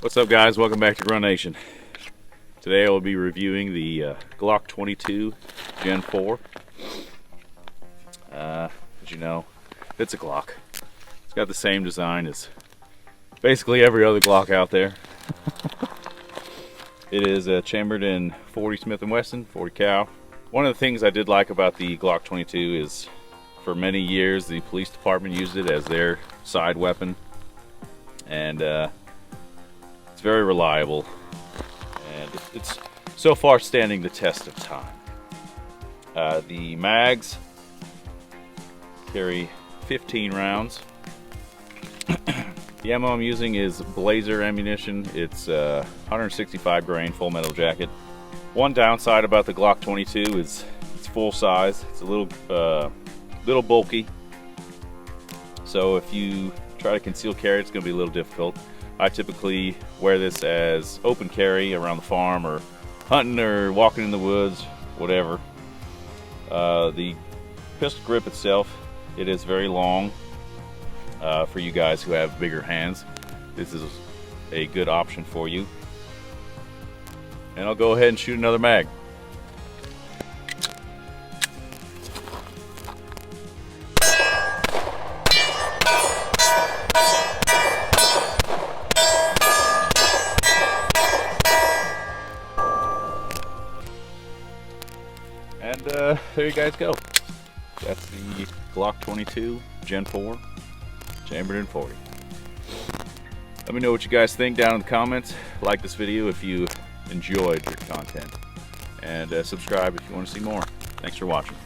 What's up, guys? Welcome back to GRUNT Nation. Today I will be reviewing the Glock 22 Gen 4. As you know, it's a Glock. It's got the same design as basically every other Glock out there. It is chambered in 40 Smith & Wesson, 40 cal. One of the things I did like about the Glock 22 is for many years the police department used it as their side weapon, and it's very reliable, and it's so far standing the test of time. The mags carry 15 rounds. The ammo I'm using is Blazer ammunition. It's 165 grain full metal jacket. One downside about the Glock 22 is it's full size. It's a little bulky, so if you try to conceal carry, it's going to be a little difficult. I typically wear this as open carry around the farm, or hunting, or walking in the woods, whatever. The pistol grip itself, it is very long. For you guys who have bigger hands, this is a good option for you. And I'll go ahead and shoot another mag. And there you guys go. That's the Glock 22 Gen 4, chambered in 40. Let me know what you guys think down in the comments. Like this video if you enjoyed your content, and subscribe if you want to see more. Thanks for watching.